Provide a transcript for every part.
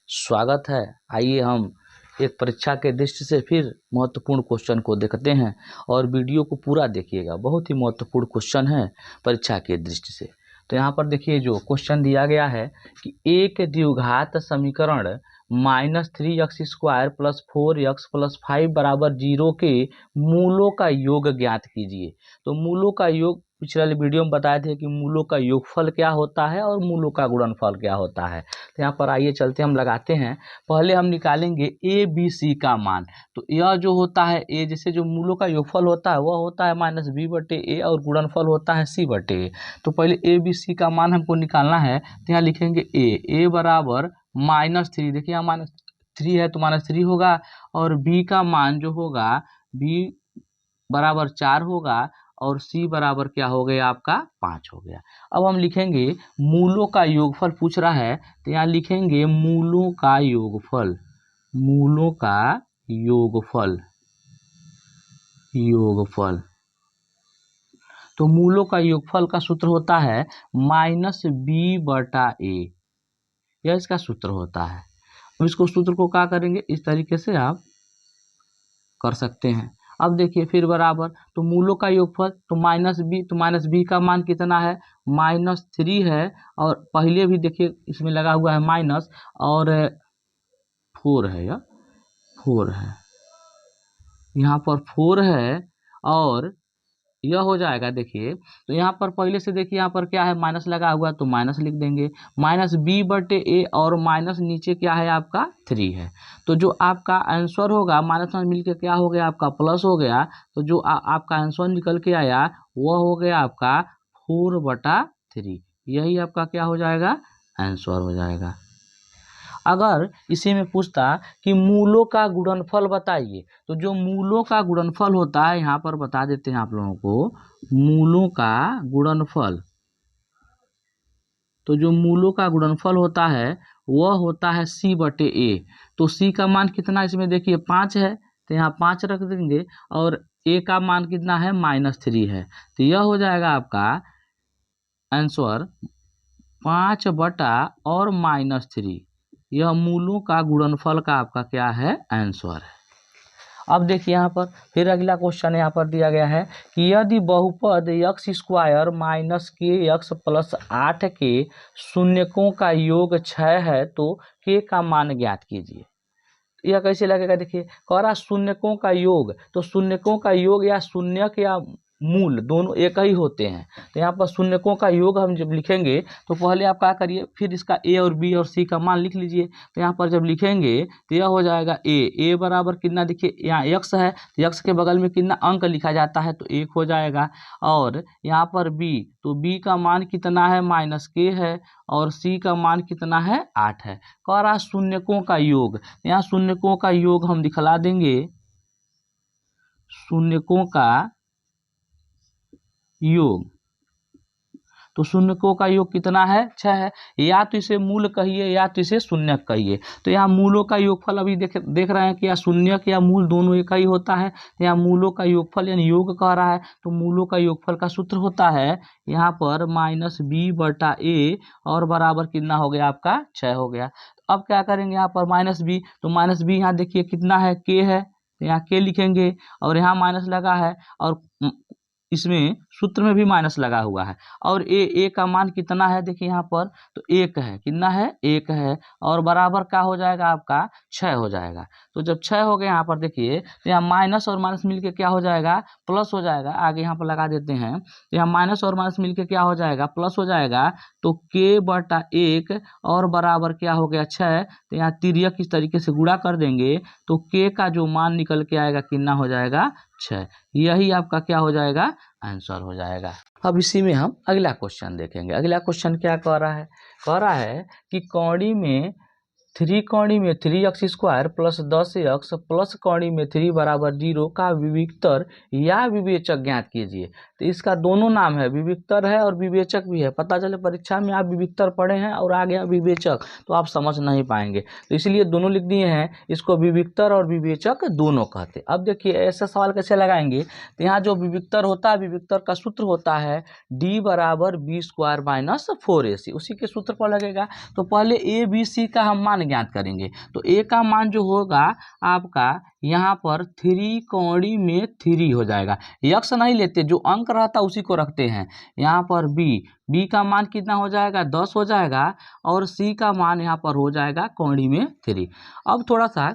स्वागत है। आइए हम एक परीक्षा के दृष्टि से फिर महत्वपूर्ण क्वेश्चन को देखते हैं और वीडियो को पूरा देखिएगा। बहुत ही महत्वपूर्ण क्वेश्चन है परीक्षा के दृष्टि से। तो यहाँ पर देखिए जो क्वेश्चन दिया गया है कि एक द्विघात समीकरण -3x² + 4x + 5 = 0 के मूलों का योग ज्ञात कीजिए। तो मूलों का योग पिछले वाले वीडियो में बताए थे कि मूलों का योगफल क्या होता है और मूलों का गुणनफल क्या होता है। तो यहाँ पर आइए चलते हम लगाते हैं। पहले हम निकालेंगे ए बी सी का मान। तो यह जो होता है ए, जैसे जो मूलों का योगफल होता है वह होता है -b/a और गुणनफल होता है c/a। तो पहले ए बी सी का मान हमको निकालना है। तो यहाँ लिखेंगे ए बराबर -3। देखिए यहाँ -3 है तो -3 होगा और बी का मान जो होगा b बराबर 4 होगा और c बराबर क्या हो गया आपका 5 हो गया। अब हम लिखेंगे मूलों का योगफल पूछ रहा है तो यहाँ लिखेंगे मूलों का योगफल। मूलों का योगफल तो मूलों का योगफल का सूत्र होता है -b/a। यह इसका सूत्र होता है। अब इसको सूत्र को क्या करेंगे, इस तरीके से आप कर सकते हैं। अब देखिए फिर बराबर तो मूलों का योगफल तो -b का मान कितना है -3 है और पहले भी देखिए इसमें लगा हुआ है माइनस और 4 है, या 4 है, यहाँ पर 4 है और यह हो जाएगा। देखिए तो यहाँ पर पहले से देखिए यहाँ पर क्या है माइनस लगा हुआ तो माइनस लिख देंगे -b/a और माइनस नीचे क्या है आपका 3 है। तो जो आपका आंसर होगा माइनस में मिलकर क्या हो गया आपका प्लस हो गया। तो जो आपका आंसर निकल के आया वह हो गया आपका 4/3। यही आपका क्या हो जाएगा आंसर हो जाएगा। अगर इसी में पूछता कि मूलों का गुणनफल बताइए तो जो मूलों का गुणनफल होता है यहाँ पर बता देते हैं आप लोगों को। मूलों का गुणनफल तो जो मूलों का गुणनफल होता है वह होता है c/a। तो c का मान कितना इसमें देखिए 5 है तो यहाँ 5 रख देंगे और a का मान कितना है -3 है। तो यह हो जाएगा आपका आंसर 5 और -3। यह मूलों का गुणनफल का आपका क्या है आंसर है। अब देखिए यहाँ पर फिर अगला क्वेश्चन यहाँ पर दिया गया है कि यदि बहुपद x² - kx + 8 के शून्यकों का योग 6 है तो k का मान ज्ञात कीजिए। यह कैसे लगेगा, देखिए कह रहा शून्यकों का योग। तो शून्यकों का योग या शून्यक या मूल दोनों एक ही होते हैं। तो यहाँ पर शून्यकों का योग हम जब लिखेंगे तो पहले आप क्या करिए फिर इसका a और b और c का मान लिख लीजिए। तो यहाँ पर जब लिखेंगे तो यह हो जाएगा a बराबर कितना, देखिए यहाँ x है तो x के बगल में कितना अंक लिखा जाता है तो 1 हो जाएगा। और यहाँ पर b तो b का मान कितना है -k है और c का मान कितना है 8 है। कह रहा शून्यकों का योग। यहाँ शून्यकों का योग हम दिखला देंगे। शून्यकों का योग तो शून्यकों का योग कितना है 6 है। या तो इसे मूल कहिए या तो इसे शून्यक कहिए। तो यहाँ मूलों का योगफल अभी देख रहे हैं कि या शून्यक या मूल दोनों एक ही होता है। तो यहाँ मूलों का योगफल यानी योग कह रहा है तो मूलों का योगफल का सूत्र होता है यहाँ पर -b/a और बराबर कितना हो गया आपका 6 हो गया। तो अब क्या करेंगे यहाँ पर -b तो -b यहाँ देखिए कितना है k है तो यहाँ k लिखेंगे और यहाँ माइनस लगा है और इसमें सूत्र में भी माइनस लगा हुआ है और ए का मान कितना है देखिए यहाँ पर तो 1 है। कितना है 1 है और बराबर क्या हो जाएगा आपका 6 हो जाएगा। तो जब 6 हो गया यहाँ पर देखिए तो यहाँ माइनस और माइनस मिलके क्या हो जाएगा प्लस हो जाएगा। आगे यहाँ पर लगा देते हैं तो यहाँ माइनस और माइनस मिलके क्या हो जाएगा प्लस हो जाएगा। तो k/1 और बराबर क्या हो गया 6। तो यहाँ तिर्यक इस तरीके से गुणा कर देंगे तो k का जो मान निकल के आएगा कितना हो जाएगा 6। यही आपका क्या हो जाएगा आंसर हो जाएगा। अब इसी में हम अगला क्वेश्चन देखेंगे। अगला क्वेश्चन क्या कह रहा है कि कौड़ी में 3x² + 10x प्लस कौड़ी में 3 = 0 का विविक्तर या विवेचक ज्ञात कीजिए। तो इसका दोनों नाम है, विविक्तर है और विवेचक भी है। पता चले परीक्षा में आप विविक्तर पढ़े हैं और आ गया विवेचक तो आप समझ नहीं पाएंगे, तो इसलिए दोनों लिख दिए हैं। इसको विविक्तर और विवेचक दोनों कहते। अब देखिए ऐसा सवाल कैसे लगाएंगे। तो यहाँ जो विविक्तर होता है विविक्तर का सूत्र होता है d = b² - 4ac, उसी के सूत्र पर लगेगा। तो पहले a b c का हम मान मान ज्ञात करेंगे। तो ए का मान जो होगा आपका यहाँ पर 3 कौड़ी में 3 हो जाएगा। यक्स नहीं लेते, जो अंक रहता उसी को रखते हैं। यहाँ पर बी का मान कितना हो जाएगा 10 हो जाएगा और सी का मान यहाँ पर हो जाएगा कौड़ी में 3। अब थोड़ा सा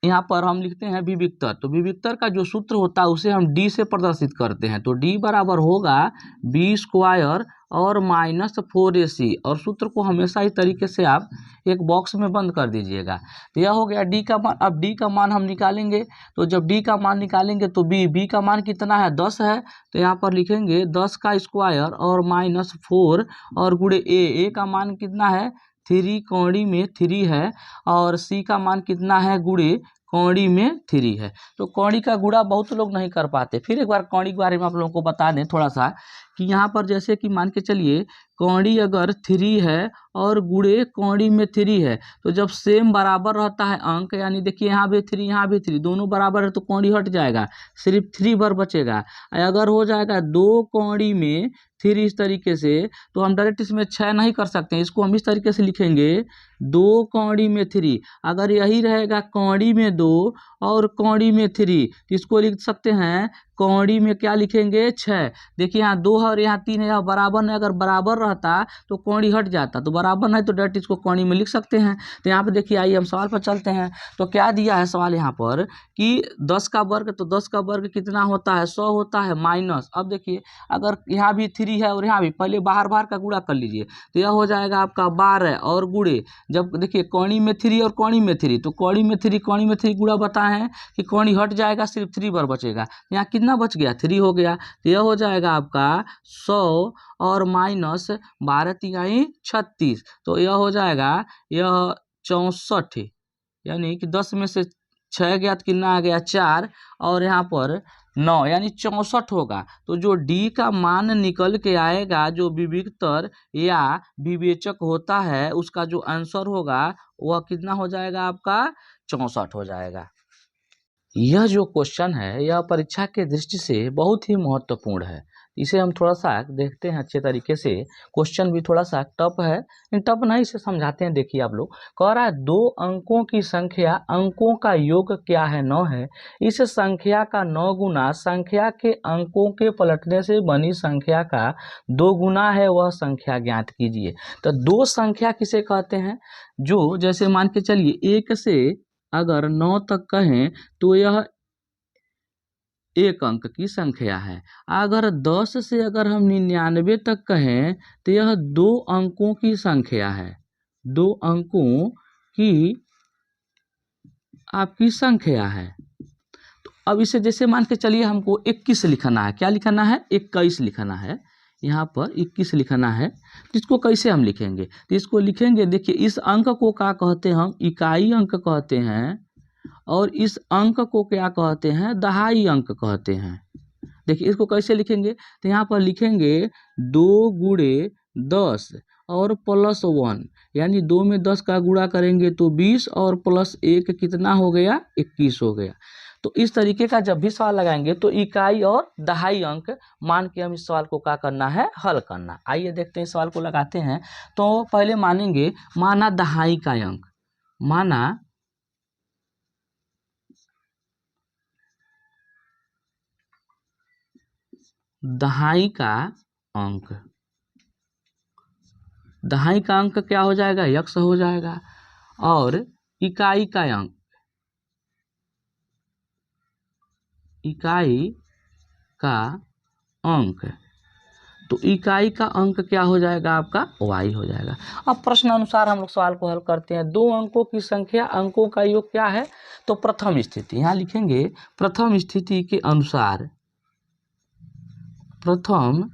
यहाँ पर हम लिखते हैं विविक्तर। तो विविक्तर का जो सूत्र होता है उसे हम डी से प्रदर्शित करते हैं। तो डी बराबर होगा बी स्क्वायर और -4ac, और सूत्र को हमेशा इस तरीके से आप एक बॉक्स में बंद कर दीजिएगा। तो यह हो गया डी का मान। अब डी का मान हम निकालेंगे, तो जब डी का मान निकालेंगे तो बी का मान कितना है 10 है, तो यहाँ पर लिखेंगे 10 का स्क्वायर और -4 और गुणे ए का मान कितना है 3 कौड़ी में 3 है, और सी का मान कितना है गुणे कौड़ी में 3 है। तो कौड़ी का गुणा बहुत लोग नहीं कर पाते। फिर एक बार कौड़ी के बारे में आप लोगों को बता दें थोड़ा सा कि यहाँ पर जैसे कि मान के चलिए कौड़ी अगर 3 है और गुणे कौड़ी में 3 है, तो जब सेम बराबर रहता है अंक, यानी देखिए यहाँ भी 3 यहाँ भी 3, दोनों बराबर है तो कौड़ी हट जाएगा, सिर्फ 3 भर बचेगा। अगर हो जाएगा 2 कौड़ी में 3 इस तरीके से, तो हम डायरेक्ट इसमें 6 नहीं कर सकते हैं, इसको हम इस तरीके से लिखेंगे 2 कौड़ी में 3। अगर यही रहेगा कौड़ी में 2 और कौड़ी में 3, तो इसको लिख सकते हैं कौड़ी में क्या लिखेंगे 6। देखिए यहाँ 2 है और यहाँ 3 है, यहाँ बराबर नहीं, अगर बराबर रहता तो कौड़ी हट जाता, तो बराबर नहीं तो डायरेक्ट इसको कौड़ी में लिख सकते हैं। तो यहाँ पे देखिए आइए हम सवाल पर चलते हैं। तो क्या दिया है सवाल यहाँ पर कि 10 का वर्ग, तो 10 का वर्ग कितना होता है 100 होता है, माइनस। अब देखिए अगर यहाँ भी 3 है और यहाँ भी, पहले बाहर का गुणा कर लीजिए, तो यह हो जाएगा आपका 12 और गुणे, जब देखिए कौड़ी में 3 और कौड़ी में 3, तो कौड़ी में 3 गुणा बताए हैं कि कौड़ी हट जाएगा, सिर्फ 3 बार बचेगा। यहाँ कितना बच गया 3 हो गया, तो यह हो जाएगा आपका 100 और -12 तिहाई 36, तो यह हो जाएगा यह 64, यानी कि 10 में से 6 गया तो कितना आ गया 4 और यहाँ पर 9, यानी 64 होगा। तो जो डी का मान निकल के आएगा, जो विविक्तर या विवेचक होता है, उसका जो आंसर होगा वह कितना हो जाएगा आपका 64 हो जाएगा। यह जो क्वेश्चन है यह परीक्षा के दृष्टि से बहुत ही महत्वपूर्ण है। इसे हम थोड़ा सा देखते हैं अच्छे तरीके से। क्वेश्चन भी थोड़ा सा टफ है, टफ नहीं, इसे समझाते हैं। देखिए आप लोग, कह रहा है 2 अंकों की संख्या, अंकों का योग क्या है 9 है, इस संख्या का 9 गुना संख्या के अंकों के पलटने से बनी संख्या का 2 गुना है, वह संख्या ज्ञात कीजिए। तो 2 संख्या किसे कहते हैं, जो जैसे मान के चलिए 1 से अगर 9 तक कहें तो यह 1 अंक की संख्या है। अगर 10 से अगर हम 99 तक कहें तो यह 2 अंकों की संख्या है, 2 अंकों की आपकी संख्या है। तो अब इसे जैसे मान के चलिए हमको 21 लिखना है, क्या लिखना है 21 लिखना है, यहाँ पर 21 लिखना है। तो इसको कैसे हम लिखेंगे, तो इसको लिखेंगे, देखिए इस अंक को क्या कहते हैं हम, इकाई अंक कहते हैं, और इस अंक को क्या कहते हैं, दहाई अंक कहते हैं। देखिए इसको कैसे लिखेंगे, तो यहाँ पर लिखेंगे 2 गुणे 10 और +1, यानी 2 में 10 का गुणा करेंगे तो 20 और +1 कितना हो गया 21 हो गया। तो इस तरीके का जब भी सवाल लगाएंगे तो इकाई और दहाई अंक मान के हम इस सवाल को क्या करना है, हल करना। आइए देखते हैं, सवाल को लगाते हैं। तो पहले मानेंगे, माना दहाई का अंक, माना दहाई का अंक, दहाई का अंक क्या हो जाएगा यक्स हो जाएगा, और इकाई का अंक, इकाई का अंक, तो इकाई का अंक क्या हो जाएगा आपका y हो जाएगा। अब प्रश्न अनुसार हम लोग सवाल को हल करते हैं। 2 अंकों की संख्या, अंकों का योग क्या है, तो प्रथम स्थिति, यहाँ लिखेंगे प्रथम स्थिति के अनुसार, प्रथम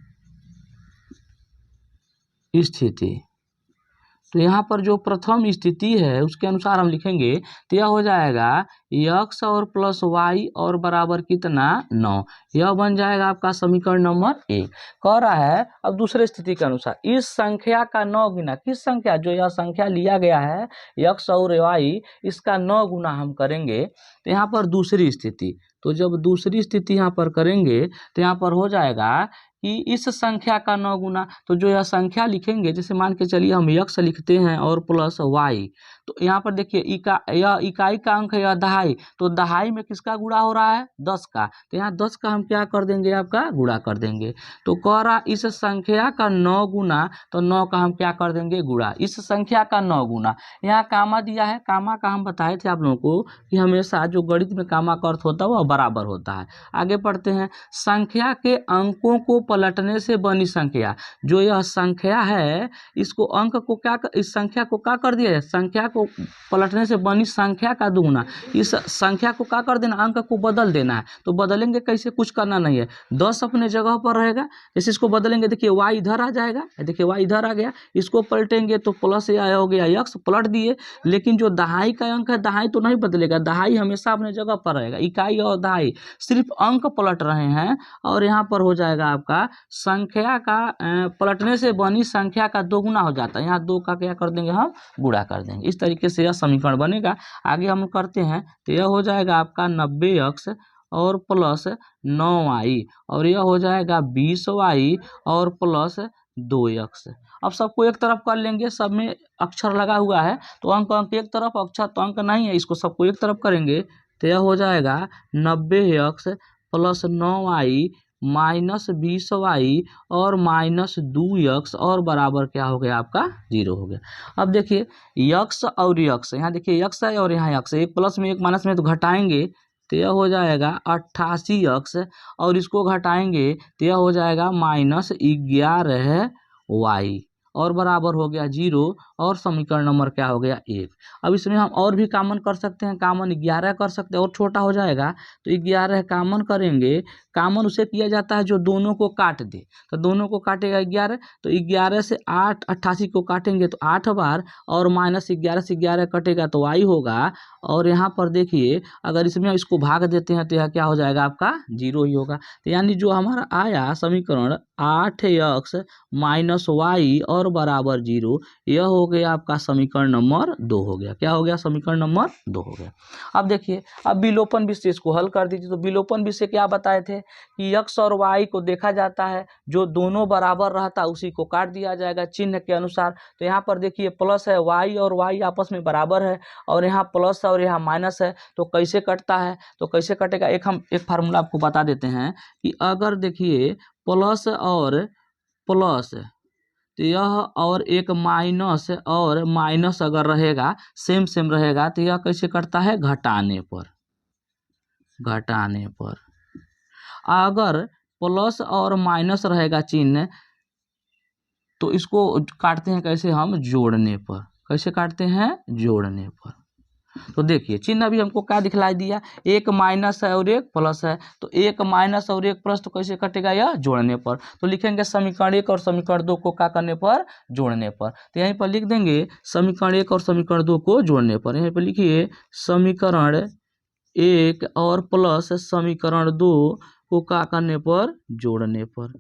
स्थिति, तो यहाँ पर जो प्रथम स्थिति है उसके अनुसार हम लिखेंगे, तो यह हो जाएगा x और +y और बराबर कितना 9, यह बन जाएगा आपका समीकरण नंबर 1। कह रहा है अब दूसरे स्थिति के अनुसार इस संख्या का 9 गुना, किस संख्या, जो यह संख्या लिया गया है x और y, इसका 9 गुना हम करेंगे। तो यहाँ पर दूसरी स्थिति, तो जब दूसरी स्थिति यहाँ पर करेंगे तो यहाँ पर हो जाएगा कि इस संख्या का 9 गुना, तो जो यह संख्या लिखेंगे, जैसे मान के चलिए हम x लिखते हैं और +y, तो यहाँ पर देखिए यह इकाई का अंक है, यह दहाई, तो दहाई में किसका गुणा हो रहा है 10 का, तो यहाँ 10 का हम क्या कर देंगे आपका गुणा कर देंगे। तो कह रहा इस संख्या का 9 गुना, तो 9 का हम क्या कर देंगे गुणा, इस संख्या का 9 गुना। यहाँ कामा दिया है, कामा का हम बताए थे आप लोगों को कि हमेशा जो गणित में कामा का अर्थ होता है वह बराबर होता है। आगे पढ़ते हैं, संख्या के अंकों को पलटने से बनी संख्या, जो यह संख्या है इसको अंक को क्या इस संख्या को क्या कर दिया है, संख्या को पलटने से बनी संख्या का दुगुना, इस संख्या को क्या कर देना, अंक को बदल देना है। तो बदलेंगे कैसे, कुछ करना नहीं है, 10 अपने जगह पर रहेगा, जैसे इसको बदलेंगे देखिए y इधर आ जाएगा, देखिए y इधर आ गया, इसको पलटेंगे तो प्लस आया हो गया x पलट दिए, लेकिन जो दहाई का अंक है दहाई तो नहीं बदलेगा, दहाई हमेशा अपने जगह पर रहेगा, इकाई और दहाई सिर्फ अंक पलट रहे हैं। और यहाँ पर हो जाएगा आपका संख्या का पलटने से बनी संख्या का दोगुना हो जाता है, यहाँ 2 का क्या कर देंगे हम गुणा कर देंगे। इस तरीके से यह समीकरण बनेगा। आगे हम करते हैं तो यह हो जाएगा आपका 90x और प्लस 9y, और यह हो जाएगा 20y और प्लस 2x। अब सबको एक तरफ कर लेंगे, सब में अक्षर लगा हुआ है तो अंक एक तरफ, अक्षर तो अंक नहीं है, इसको सबको एक तरफ करेंगे तो यह हो जाएगा 90x plus 9y minus 20y और माइनस 2x और बराबर क्या हो गया आपका 0 हो गया। अब देखिए यक्स और यक्स, यहाँ देखिए यक्स है और यहाँ यक्स है, एक प्लस में एक माइनस में तो घटाएंगे तो यह हो जाएगा 88x, और इसको घटाएंगे तो यह हो जाएगा माइनस 11y और बराबर हो गया 0, और समीकरण नंबर क्या हो गया 1। अब इसमें हम और भी कामन कर सकते हैं, कामन 11 कर सकते हैं और छोटा हो जाएगा, तो 11 कामन करेंगे, कामन उसे किया जाता है जो दोनों को काट दे, तो दोनों को काटेगा 11, तो 11 से 88 को काटेंगे तो 8 बार, और माइनस 11 से 11 कटेगा तो y होगा, और यहाँ पर देखिए अगर इसमें इसको भाग देते हैं तो यह क्या हो जाएगा आपका 0 ही होगा। तो यानी जो हमारा आया समीकरण 8x माइनस वाई और बराबर 0, यह हो गया आपका समीकरण नंबर 2 हो गया। क्या हो गया, समीकरण नंबर 2 हो गया। अब देखिए अब विलोपन विशेष को हल कर दीजिए। तो विलोपन विषय क्या बताए थे कि x और y को देखा जाता है, जो दोनों बराबर रहता है उसी को काट दिया जाएगा चिन्ह के अनुसार। तो यहाँ पर देखिए प्लस है, y और y आपस में बराबर है, और यहाँ प्लस और यहाँ माइनस है, तो कैसे कटता है, तो कैसे कटेगा, हम एक फार्मूला आपको बता देते हैं कि अगर देखिए प्लस और प्लस तो यह और एक माइनस और माइनस अगर रहेगा सेम सेम रहेगा तो यह कैसे कटता है, घटाने पर। अगर प्लस और माइनस रहेगा चिन्ह तो इसको काटते हैं कैसे, हम जोड़ने पर। कैसे काटते हैं, जोड़ने पर। तो देखिए चिन्ह अभी हमको क्या दिखलाई दिया, एक माइनस है और एक प्लस है, तो एक माइनस और एक प्लस तो कैसे कटेगा, यह जोड़ने पर। तो लिखेंगे समीकरण 1 और समीकरण 2 को क्या करने पर, जोड़ने पर। तो यहीं पर लिख देंगे समीकरण 1 और समीकरण 2 को जोड़ने पर। यहीं पर लिखिए समीकरण 1 और प्लस समीकरण 2 को क्या करने पर, जोड़ने पर।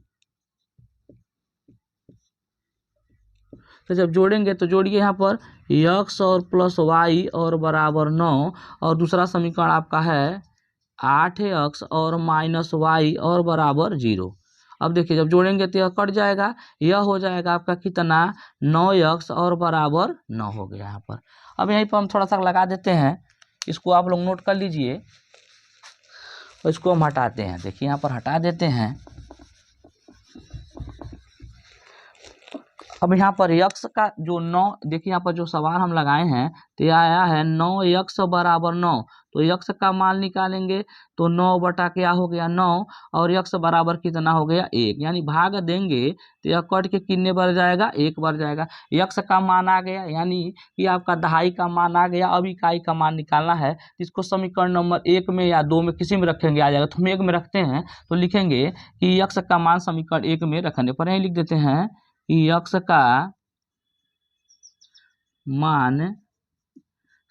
तो जब जोड़ेंगे तो जोड़िए यहाँ पर x और प्लस y और बराबर 9, और दूसरा समीकरण आपका है 8x और माइनस y और बराबर 0। अब देखिए जब जोड़ेंगे तो यह कट जाएगा, यह हो जाएगा आपका कितना 9x और बराबर 9 हो गया यहाँ पर। अब यहीं पर हम थोड़ा सा लगा देते हैं, इसको आप लोग नोट कर लीजिए, और इसको हम हटाते हैं। देखिए यहाँ पर हटा देते हैं। अब यहाँ पर x का जो 9, देखिए यहाँ पर जो सवाल हम लगाए हैं तो यह आया है 9x बराबर 9, तो x का मान निकालेंगे तो 9 बटा क्या हो गया 9, और x बराबर कितना हो गया 1, यानी भाग देंगे तो यह कट के कितने बार जाएगा, 1 बार जाएगा। x का मान आ गया, यानी कि आपका दहाई का मान आ गया। अब इकाई का मान निकालना है, इसको समीकरण नंबर 1 में या 2 में किसी में रखेंगे आ जाएगा, तो हम 1 में रखते हैं। तो लिखेंगे कि x का मान समीकरण 1 में रखने पर यही लिख देते हैं कि x का मान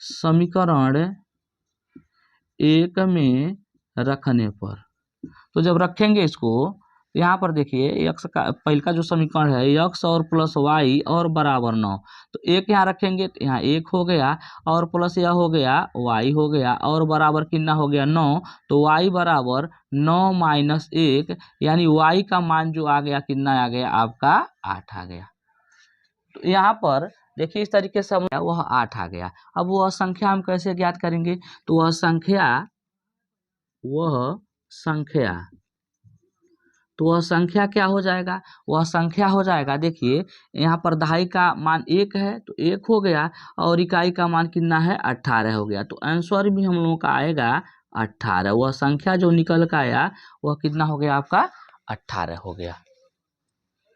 समीकरण 1 में रखने पर। तो जब रखेंगे इसको तो यहाँ पर देखिए x का पहले का जो समीकरण है x और प्लस y और बराबर 9, तो 1 यहाँ रखेंगे तो यहाँ 1 हो गया, और प्लस यह हो गया y हो गया, और बराबर कितना हो गया 9, तो y बराबर 9 माइनस 1, यानी y का मान जो आ गया कितना आ गया आपका 8 आ गया। तो यहाँ पर देखिए इस तरीके से वह 8 आ गया। अब वह संख्या हम कैसे ज्ञात करेंगे, तो वह संख्या क्या हो जाएगा, वह संख्या हो जाएगा। देखिए यहाँ पर दहाई का मान 1 है तो 1 हो गया, और इकाई का मान कितना है 18 हो गया। तो आंसर भी हम लोगों का आएगा 18। वह संख्या जो निकल कर आया वह कितना हो गया आपका 18 हो गया।